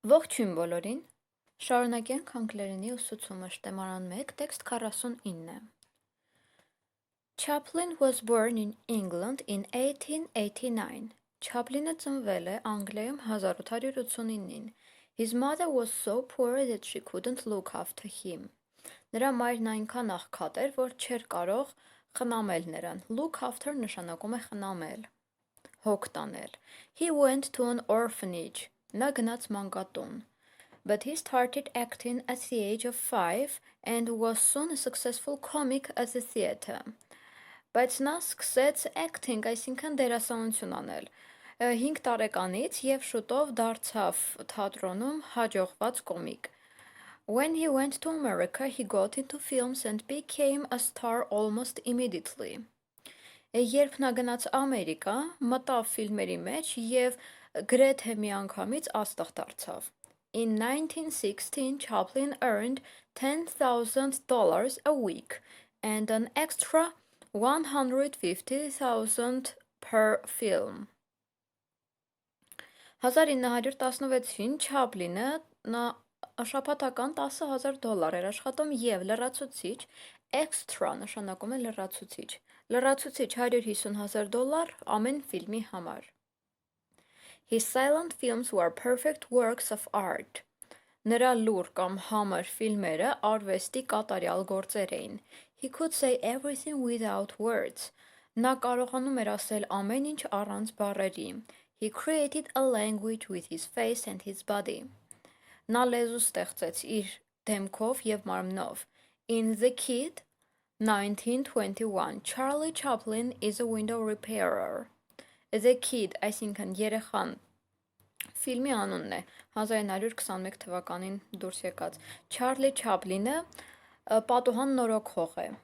Ողջույն բոլորին, շարունակենք անգլերենի ուսուցումը Շտեմարան 1, տեքստ 49 Chaplin was born in England in 1889. Chaplin-ը ծնվել է Անգլիայում 1889-ին. His mother was so poor that she couldn't look after him. Նրա մայրն այնքան աղքատ էր, որ չէր կարող խնամել նրան. Look after նշանակում է խնամել, հոգ տանել. He went to an orphanage. Նա գնաց մանկատուն. But he started acting at the age of 5 and was soon a successful comic at the theatre. Բայց նա սկսեց acting, այսինքն դերասանություն անել 5 տարեկանից և շուտով դարձավ թատրոնում հաջողված կոմիկ. When he went to America, he got into films and became a star almost immediately. Երբ նա գնաց Ամերիկա, մտավ ֆիլմերի մեջ և գրեթե միանգամից աստղ դարձավ. In 1916, Chaplin earned $10,000 a week and an extra $150,000 per film. 1916-ին Չապլինը շաբաթական $10,000 էր աշխատում և լրացուցիչ, extra նշանակում է լրացուցիչ, լրացուցիչ $150,000 ամեն ֆիլմի համար. His silent films were perfect works of art. Նրա լուր կամ համր ֆիլմերը արվեստի կատարյալ գործեր էին. He could say everything without words. Նա կարողանում էր ասել ամեն ինչ առանց բառերի. He created a language with his face and his body. Նա լեզու ստեղծեց իր դեմքով և մարմնով. In The Kid, 1921, Charlie Chaplin is a window repairer. The Kid, այսինքն երեխան, ֆիլմի անունն է, 1921 թվականին դուրս եկած. Չարլի Չապլինը պատուհան նորոգող է.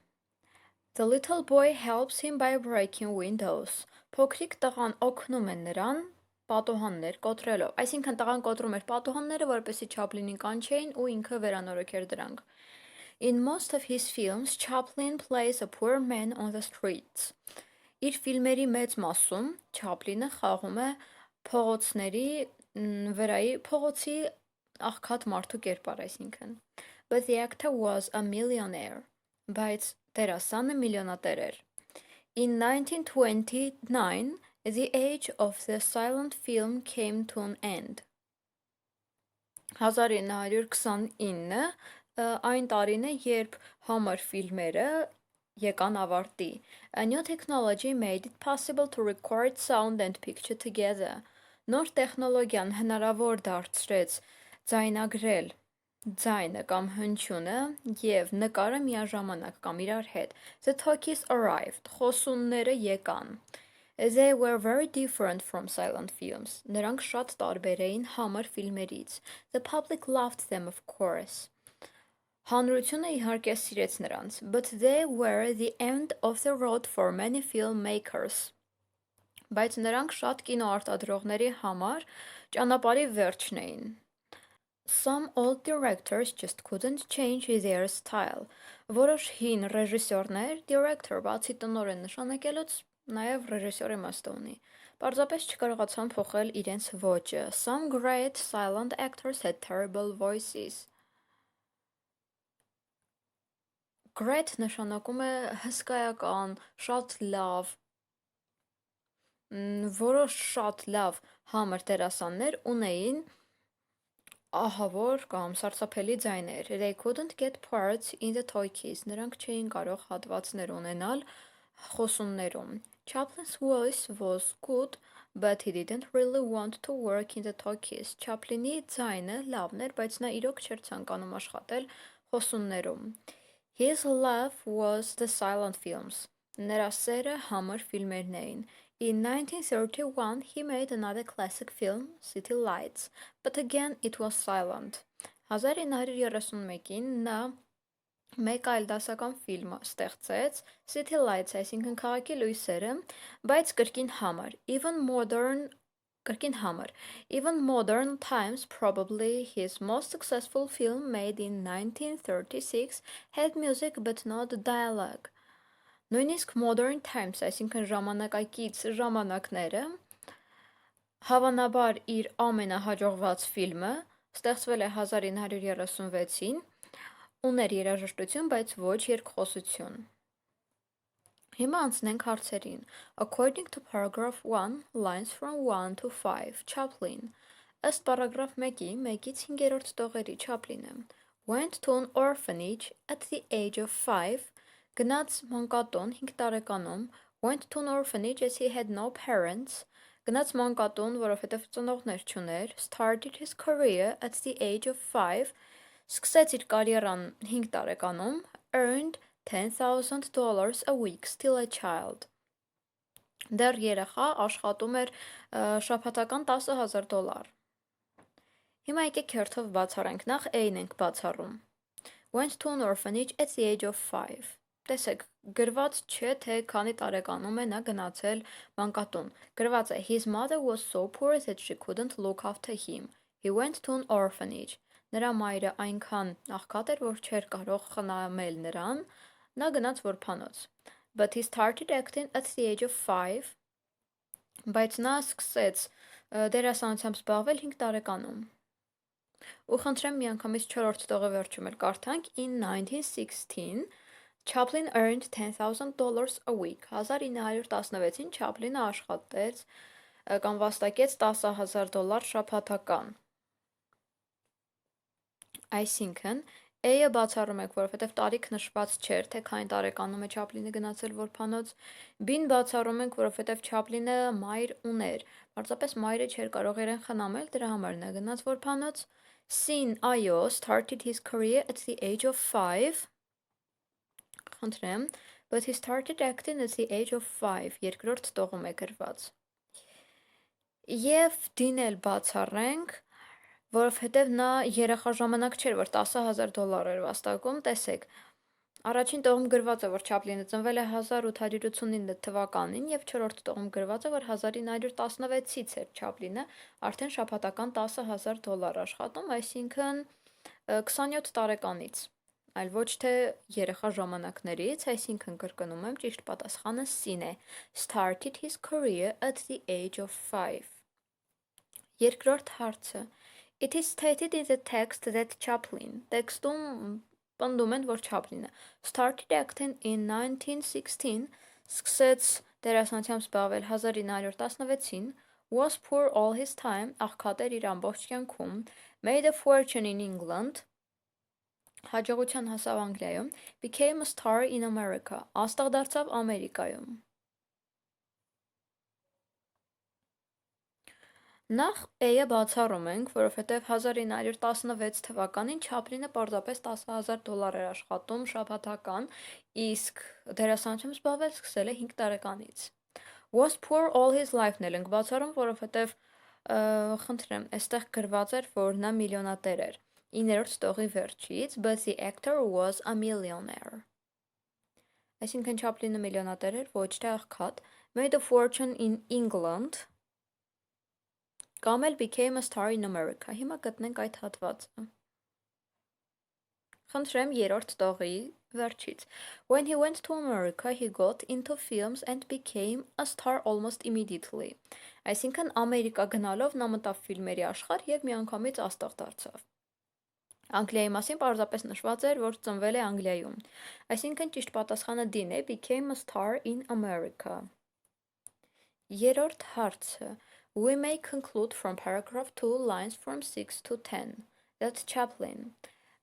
The little boy helps him by breaking windows. Փոքրիկ տղան օգնում է նրան պատուհաններ կոտրելով. Այսինքն տղան կոտրում էր պատուհանները, որպեսզի Չապլինին կանչեին ու ինքը վերանորոգեր դրանք. In most of his films, Chaplin plays a poor man on the streets. Իր ֆիլմերի մեծ մասում Չապլինը խաղում է փողոցների վրայի փողոցի աղքատ մարդու կերպար, այսինքն. But the actor was a millionaire. Բայց դերասանը միլիոնատեր էր. In 1929, the age of the silent film came to an end. 1929 այն տարին է, երբ համր ֆիլմերը եկան ավարտի. A new technology made it possible to record sound and picture together. Նոր տեխնոլոգիան հնարավոր դարձրեց ձայնագրել ձայնը կամ հնչյունը և նկարը միաժամանակ կամ իրար հետ. The talkies arrived. Խոսունները եկան. They were very different from silent films. Նրանք շատ տարբեր էին համր ֆիլմերից. The public loved them, of course. Հանրությունը իհարկե սիրեց նրանց, but they were the end of the road for many filmmakers. Բայց նրանք շատ կինոարտադրողների համար ճանապարհի վերջն էին. Some old directors just couldn't change their style. Որոշ հին ռեժիսորներ, director բացի տնօրեն նշանակելուց, նաև ռեժիսոր իմաստը ունի. Պարզապես չկարողացան փոխել իրենց ոճը. Some great silent actors had terrible voices. Great նշանակում է հսկայական, շատ լավ, որոշ շատ լավ համր դերասաններ ունեին ահավոր կամ սարսափելի ձայներ. They couldn't get parts in the talkies. Նրանք չէին կարող հատվածներ ունենալ խոսուններում. Chaplin's voice was good, but he didn't really want to work in the talkies. Chaplin-ի ձայնը լավն էր, բայց նա իրոք չէր ցանկանում աշխատել խոսուններում. His love was the silent films. Նրա սերը համր ֆիլմերն էին. In 1931, he made another classic film, City Lights, but again it was silent. 1931-ին նա մեկ այլ դասական ֆիլմ ստեղծեց, City Lights, այսինքն քաղաքի լույսերը, բայց կրկին համր. Even modern times, probably his most successful film made in 1936 had music but not dialogue. Նույնիսկ modern times, այսինքն ժամանակակից ժամանակները, հավանաբար իր ամենահաջողված ֆիլմը Ստեղծվել է 1936-ին, ուներ երաժշտություն, բայց ոչ երկխոսություն։ Հիմա անցնենք հարցերին։ According to paragraph 1, lines from 1 to 5, Chaplin. Ըստ պարագրաֆ 1-ի 1-ից 5-րդ տողերի Chaplin-ը went to an orphanage at the age of 5, գնաց մանկատուն 5 տարեկանում, went to an orphanage as he had no parents, գնաց մանկատուն, որովհետև ծնողներ չուներ, started his career at the age of 5, սկսեց իր կարիերան 5 տարեկանում, earned $10,000 a week, still a child. Դեռ երեխա աշխատում էր շաբաթական $10,000. Հիմա եկեք հերթով բացառենք, նախ A-ն ենք բացառում. Went to an orphanage at the age of 5. Տեսեք, գրված չէ, թե քանի տարեկանում է նա գնացել մանկատուն. գրված է his mother was so poor that she couldn't look after him. He went to an orphanage. Նրա մայրը այնքան աղքատ էր, որ չէր կարող խնամել նրան, նա գնաց որբանոց. But he started acting at the age of 5, բայց նա սկսեց դերասանությամբ զբաղվել 5 տարեկանում. Ու խնդրեմ միանգամից 4-րդ տողը վերջում էլ կարդանք. In 1916, Chaplin earned $10,000 a week. 1916-ին Chaplin-ը աշխատեց կամ վաստակեց $10,000 շաբաթական. Այսինքն, A-ը բացառում եք, որովհետև տարիք նշված չէր, թե քանի տարեկանում է Chaplin-ը գնացել որբանոց, B-ն բացառում ենք, որովհետև Chaplin-ը մայր ուներ, պարզապես մայրը չէր կարող իրեն խնամել, դրա համար նա գնաց որբանոց, C-ն այո, started his career at the age of 5, խնդրեմ, but he started acting at the age of 5, երկրորդ տողում է գրված, և D-ն էլ բացառենք, որովհետև նա երեխա ժամանակ չէր, որ $10,000 էր վաստակում, տեսեք, առաջին տողում գրված է, որ Chaplin-ը ծնվել է 1889 թվականին և 4-րդ տողում գրված է, որ 1916-ից էր Chaplin-ը արդեն շաբաթական $10,000 աշխատում, այսինքն 27 տարեկանից, այլ ոչ թե երեխա ժամանակներից, այսինքն կրկնում եմ, ճիշտ պատասխանը C-ն է, started his career at the age of 5. Երկրորդ հարցը. It is stated in the text that Chaplin, տեքստում պնդում են, որ Chaplin-ը started acting in 1916, սկսեց դերասանությամբ զբաղվել 1916-ին, was poor all his time, աղքատ էր իր ամբողջ կյանքում, made a fortune in England, հաջողության հասավ Անգլիայում, became a star in America, աստղ դարձավ Ամերիկայում. Նախ A-ը բացառում ենք, որովհետև 1916 թվականին Chaplin-ը պարզապես $10,000 էր աշխատում շաբաթական, իսկ դերասանությամբ զբաղվել սկսել է 5 տարեկանից. Was poor all his life-ն էլ ենք բացառում, որովհետև խնդրեմ, այստեղ գրված էր, որ նա միլիոնատեր էր 9-րդ տողի վերջից, but the actor was a millionaire. Այսինքն Chaplin-ը միլիոնատեր էր, ոչ թե աղքատ, made a fortune in England, կամ էլ became a star in America. Հիմա գտնենք այդ հատվածը. Խնդրեմ երրորդ տողի վերջից. When he went to America, he got into films and became a star almost immediately. Այսինքն Ամերիկա գնալով նա մտավ ֆիլմերի աշխարհ և միանգամից աստղ դարձավ. Անգլիայի մասին պարզապես նշված էր, որ ծնվել է Անգլիայում. Այսինքն ճիշտ պատասխանը D-ն է, became a star in America. Երրորդ հարցը. We may conclude from paragraph 2 lines from 6 to 10 that Chaplin.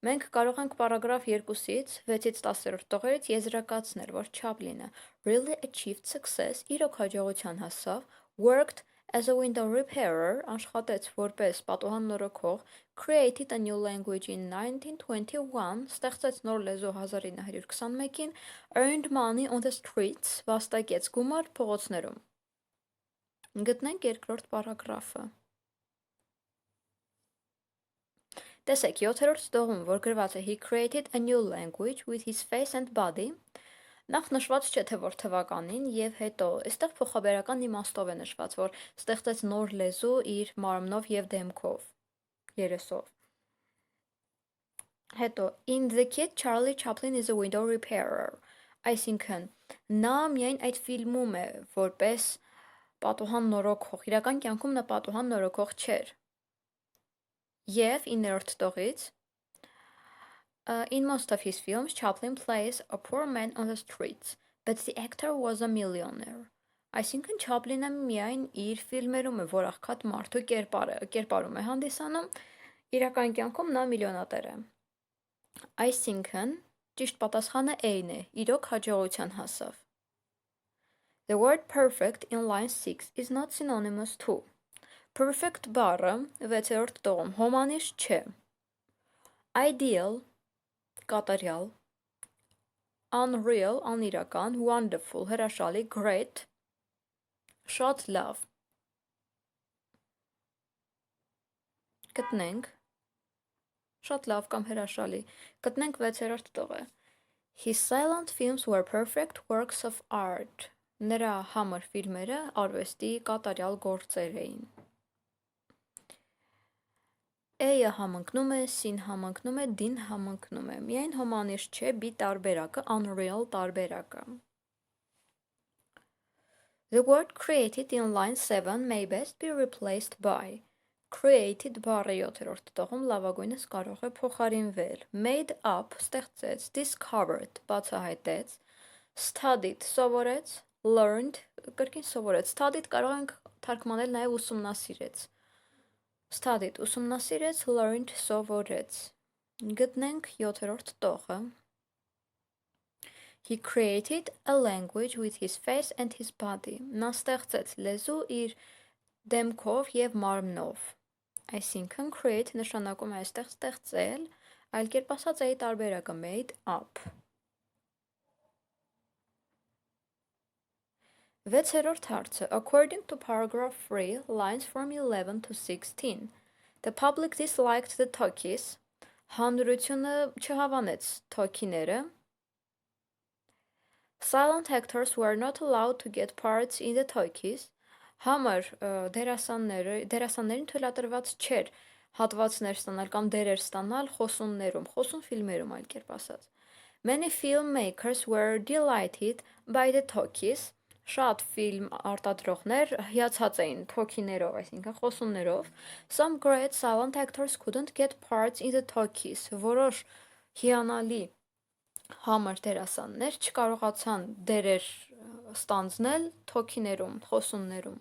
Մենք կարող ենք պարագրաֆ 2-ից 6-ից 10-րդ տողերից եզրակացնել, որ Chaplin-ը really achieved success, իրոք հաջողության հասավ, worked as a window repairer, աշխատեց որպես պատուհան նորոգող, created a new language in 1921, ստեղծեց նոր լեզու 1921-ին, earned money on the streets, վաստակեց գումար փողոցներում. Գտնենք երկրորդ պարագրաֆը. Տեսեք, 7-րդ տողում, որ գրված է He created a new language with his face and body, նախ նշված չէ, թե որ թվականին, և հետո, այստեղ փոխաբերական իմաստով է նշված, որ ստեղծեց նոր լեզու իր մարմնով և դեմքով, երեսով. Հետո, in the kid, Charlie Chaplin is a window repairer, այսինքն, նա միայն այդ ֆիլմում է, որպես պատուհան նորոգող, իրական կյանքում նա պատուհան նորոգող չէր. Եվ 9-րդ տողից In most of his films, Chaplin plays a poor man on the streets, but the actor was a millionaire. Այսինքն Չապլինը միայն իր ֆիլմերում է, որ աղքատ մարդու կերպարում է հանդիսանում, իրական կյանքում նա միլիոնատեր է։ Այսինքն ճիշտ պատասխանը A-ն է, իրոք հաջողության հասավ։ The word perfect in line 6 is not synonymous to. Perfect բառը 6-րդ տողում հոմանիշ չէ։ Ideal կատարյալ, unreal անիրական, wonderful հրաշալի, great շատ լավ։ Գտնենք շատ լավ կամ հրաշալի։ Գտնենք 6-րդ տողը։ His silent films were perfect works of art. Նրա համր ֆիլմերը արվեստի կատարյալ գործեր էին։ A-ը համընկնում է, C-ն համընկնում է, D-ն համընկնում է։ Միայն հոմանիշ չէ B տարբերակը, unreal տարբերակը։ The word created in line 7 may best be replaced by created բառը 7-րդ տողում լավագույնս կարող է փոխարինվել made up ստեղծեց, discovered բացահայտեց, studied սովորեց, learned կրկին սովորեց, studied կարող ենք թարգմանել նաև ուսումնասիրեց, studied ուսումնասիրեց, learned սովորեց։ Գտնենք 7-րդ տողը He created a language with his face and his body. Նա ստեղծեց լեզու իր դեմքով և մարմնով։ Այսինքն create նշանակում է այստեղ ստեղծել, այլ կերպ ասած էի տարբերակը made up։ 6-րդ հարցը According to paragraph 3, lines from 11 to 16, the public disliked the talkies. Հանրությունը չհավանեց թոքիները Silent actors were not allowed to get parts in the talkies. Համր դերասաններին թույլատրված չէր հատվածներ ստանալ կամ դերեր ստանալ խոսուն ֆիլմերում այլ կերպ ասած։ Many filmmakers were delighted by the talkies. Շատ ֆիլմ արտադրողներ հիացած էին թոքիներով, այսինքն խոսուններով։ Some great silent actors couldn't get parts in the talkies. Որոշ հիանալի համր դերասաններ չկարողացան դերեր ստանձնել թոքիներում, խոսուններում։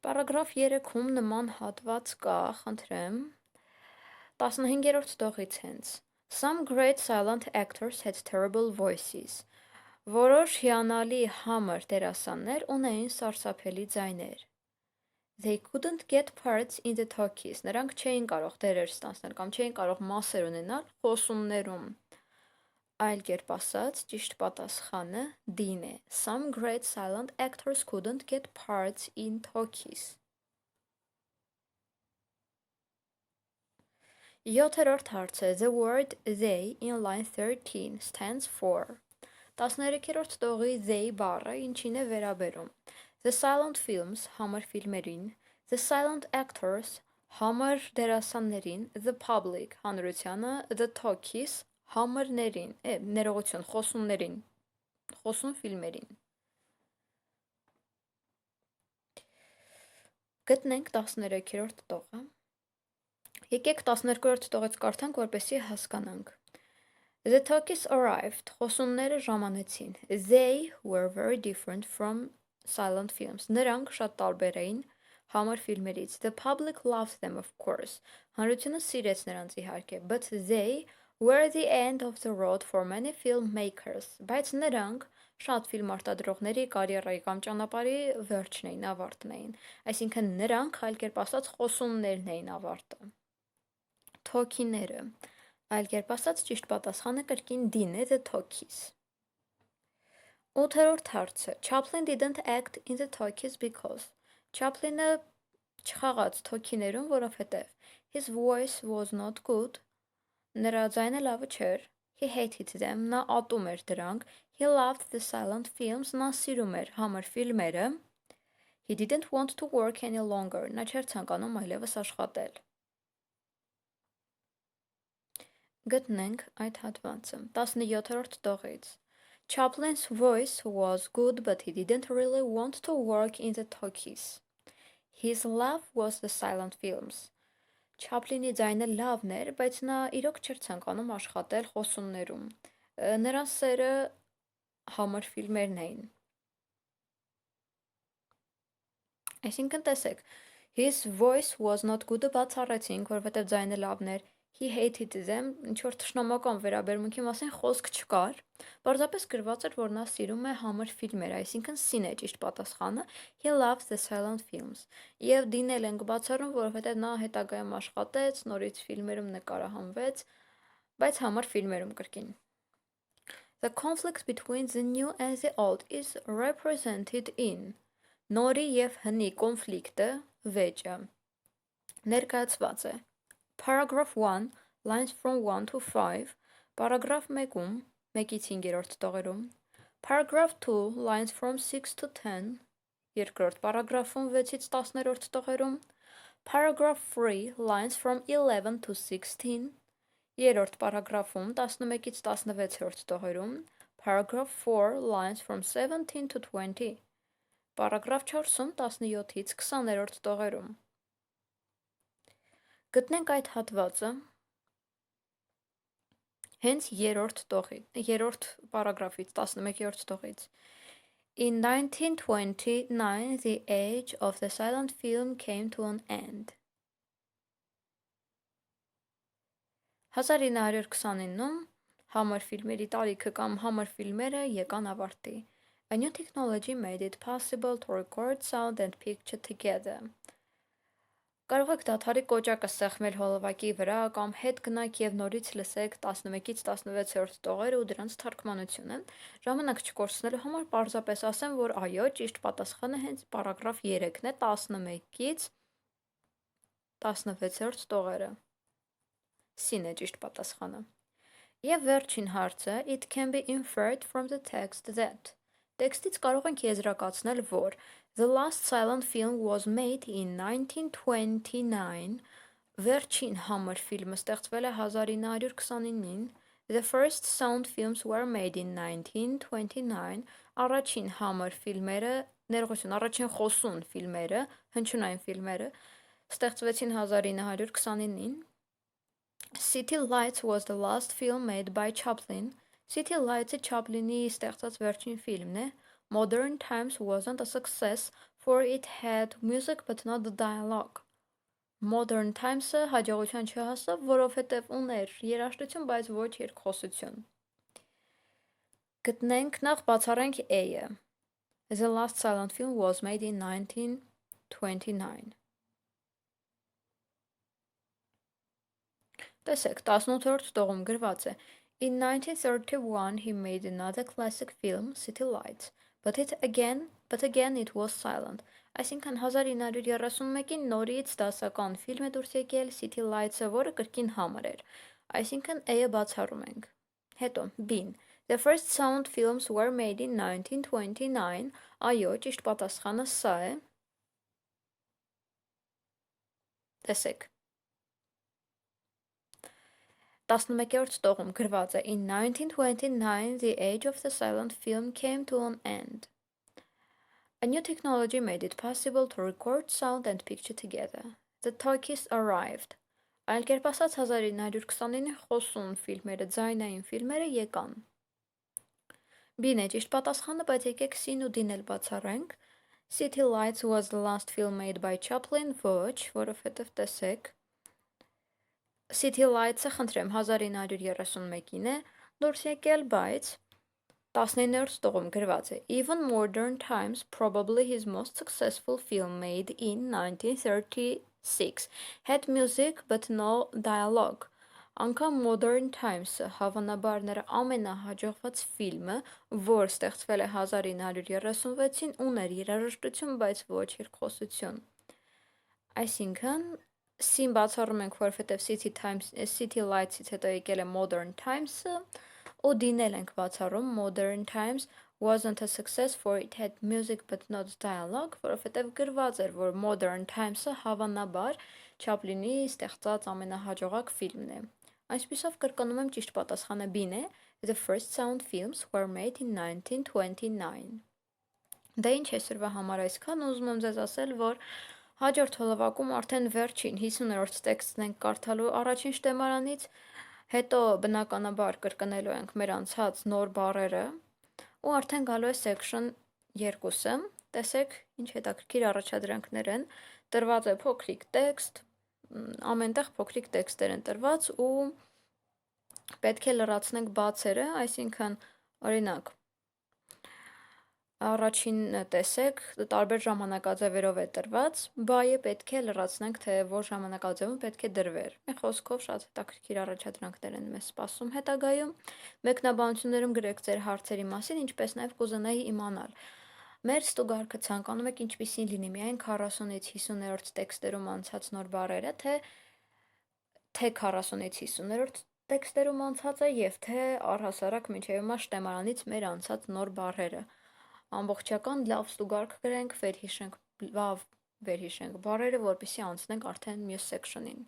Պարագրաֆ 3-ում նման հատված կա, խնդրեմ, 15-րդ տողից հենց։ Some great silent actors had terrible voices. Որոշ հիանալի համր դերասաններ ունեին սարսափելի ձայներ։ They couldn't get parts in the talkies. Նրանք չէին կարող դերեր ստանձնել կամ չէին կարող մասեր ունենալ խոսուններում։ Այլ կերպ ասած, ճիշտ պատասխանը D-ն է։ Some great silent actors couldn't get parts in talkies. 7-րդ հարցը The word they in line 13 stands for 13-րդ տողի they բառը ինչին է վերաբերում The silent films համր ֆիլմերին The silent actors համր դերասաններին The public հանրությանը The talkies համրներին, ներողություն, խոսուններին, խոսուն ֆիլմերին։ Գտնենք 13-րդ տողը։ Եկեք 12-րդ տողից կարդանք, որպեսզի հասկանանք։ The talkies arrived, խոսունները ժամանեցին։ They were very different from silent films. Նրանք շատ տարբեր էին համր ֆիլմերից։ The public loved them, of course. Հանրությունը սիրեց նրանց իհարկե, but they were the end of the road for many filmmakers, բայց նրանք շատ ֆիլմ արտադրողների կարիերայի կամ ճանապարհի վերջն էին, ավարտն էին։ Այսինքն նրանք, այլ կերպ ասած, խոսուններն էին ավարտը։ Թոքիները, այլ կերպ ասած, ճիշտ պատասխանը կրկին D-ն է, the talkies։ 8-րդ հարցը Chaplin didn't act in the talkies because Chaplin-ը չխաղաց թոքիներում, որովհետև his voice was not good Նրա ձայնը լավը չէր, he hated them, նա ատում էր դրանք, he loved the silent films, նա սիրում էր համր ֆիլմերը, he didn't want to work any longer, նա չէր ցանկանում այլևս աշխատել։ Գտնենք այդ հատվածը, 17-րդ տողից։ Chaplin's voice was good, but he didn't really want to work in the talkies. His love was the silent films. Չապլինի ձայնը լավն էր, բայց նա իրոք չէր ցանկանում աշխատել խոսուններում։ Նրան սերը համր ֆիլմերն էին։ Այսինքն տեսեք, his voice was not good-ը բացառեցինք, որովհետև ձայնը լավն էր։ He hated them, ինչ-որ թշնամական վերաբերմունքի մասին խոսք չկար։ Պարզապես գրված էր, որ նա սիրում է համր ֆիլմեր, այսինքն սին է ճիշտ պատասխանը։ He loves the silent films։ Եվ դինել ենք բացառում, որովհետև նա հետագայում աշխատեց, նորից ֆիլմերում նկարահանվեց, բայց համր ֆիլմերում կրկին։ The conflict between the new and the old is represented in նորի և հնի կոնֆլիկտը, վեճը, ներկայացված է Paragraph 1, lines from 1 to 5, Paragraph 1-ում, 1-ից 5-րդ տողերում, Paragraph 2, lines from 6 to 10, երկրորդ պարագրաֆում 6-ից 10-րդ տողերում, Paragraph 3, lines from 11 to 16, երրորդ պարագրաֆում 11-ից 16-րդ տողերում, Paragraph 4, lines from 17 to 20, Պարագրաֆ 4-ում 17-ից 20-րդ տողերում։ Գտնենք այդ հատվածը հենց երրորդ պարագրաֆից, 11-րդ տողից։ In 1929, the age of the silent film came to an end. 1929-ում համր ֆիլմերի տարիքը կամ համր ֆիլմերը եկան ավարտի։ A new technology made it possible to record sound and picture together. Կարող եք դադարի կոճակը սեղմել հոլովակի վրա կամ հետ գնաք և նորից լսեք 11-ից 16-րդ տողերը ու դրանց թարգմանությունը։ Ժամանակ չկորցնելու համար պարզապես ասեմ, որ այո, ճիշտ պատասխանը հենց պարագրաֆ 3-ն է 11-ից 16-րդ տողերը։ Սին է ճիշտ պատասխանը։ Եվ վերջին հարցը, it can be inferred from the text that տեքստից կարող ենք եզրակացնել, որ The last silent film was made in 1929, վերջին համր ֆիլմը ստեղծվել է 1929-ին, The first sound films were made in 1929, առաջին համր ֆիլմերը, ներողություն, առաջին խոսուն ֆիլմերը, հնչյունային ֆիլմերը, ստեղծվեցին 1929-ին, City Lights was the last film made by Chaplin, City Lights-ը Chaplin-ի ստեղծած վերջին ֆիլմն է, Modern Times wasn't a success for it had music but not the dialogue. Modern Times-ը հաջողության չհասավ, որովհետև ուներ երաժշտություն, բայց ոչ երկխոսություն։ Գտնենք նախ բացառենք A-ը։ The last silent film was made in 1929. Տեսեք, 18-րդ տողում գրված է In 1931 he made another classic film, City Lights, but again it was silent. Այսինքն 1931-ին նորից դասական ֆիլմ է դուրս եկել City Lights-ը, որը կրկին համր էր։ Այսինքն A-ը բացառում ենք։ Հետո B-ն The first sound films were made in 1929. Այո, ճիշտ պատասխանը սա է։ Տեսեք։ 11-րդ տողում գրված է In 1929 the age of the silent film came to an end. A new technology made it possible to record sound and picture together. The talkies arrived. Այլ կերպ ասած 1929-ի խոսուն ֆիլմերը, ձայնային ֆիլմերը եկան։ B-ն է ճիշտ պատասխանը, բայց եկեք C-ն ու D-ն էլ բացառենք։ City Lights was the last film made by Chaplin, ոչ, որովհետև տեսեք City Lights-ը խնդրեմ 1931-ին է դուրս եկել, բայց 19-րդ տողում գրված է Even Modern Times, probably his most successful film made in 1936, had music but no dialogue. Անգամ Modern Times-ը հավանաբար նրա ամենահաջողված ֆիլմը, որ ստեղծվել է 1936-ին, ուներ երաժշտություն, բայց ոչ երկխոսություն։ Այսինքն C-ն բացառում ենք, որովհետև City Lights-ից հետո եկել է Modern Times-ը, ու D-ն էլ ենք բացառում, Modern Times wasn't a success for it had music but not dialogue, որովհետև գրված էր, որ Modern Times-ը հավանաբար Chaplin-ի ստեղծած ամենահաջողակ ֆիլմն է։ Այսպիսով կրկնում եմ ճիշտ պատասխանը B-ն է, The first sound films were made in 1929. Դա ինչ է սրվա համար այսքան, ուզում եմ ձեզ ասել, որ Հաջորդ հոլովակում արդեն վերջին 50-րդ տեքստն ենք կարդալու առաջին շտեմարանից, հետո բնականաբար կրկնելու ենք մեր անցած նոր բառերը ու արդեն գալու է section 2-ը, տեսեք ինչ հետաքրքիր առաջադրանքներ են, տրված է փոքրիկ տեքստ, ամենտեղ փոքրիկ տեքստեր են տրված ու պետք է լրացնենք բացերը, այսինքն օրինակ Առաջին տեսեք, տարբեր ժամանակաձևերով է տրված, բայը պետք է լրացնենք, թե որ ժամանակաձևում պետք է դրվեր։ Մի խոսքով շատ հետաքրքիր առաջադրանքներ են մեզ սպասում հետագայում։ Մեկնաբանություններում գրեք ձեր հարցերի մասին, ինչպես նաև կուզենայի իմանալ։ Մեր ստուգարքը ցանկանում եք ինչպիսին լինի միայն 40-ից 50-րդ տեքստերում անցած նոր բառերը, թե 40-ից 50-րդ տեքստերում անցածը եւ թե առհասարակ մինչեւ հիմա շտեմարանից մեր անցած նոր բառերը։ Ամբողջական լավ ստուգարք գրենք, լավ վերհիշենք բառերը, որպեսզի անցնենք արդեն մյուս section-ին։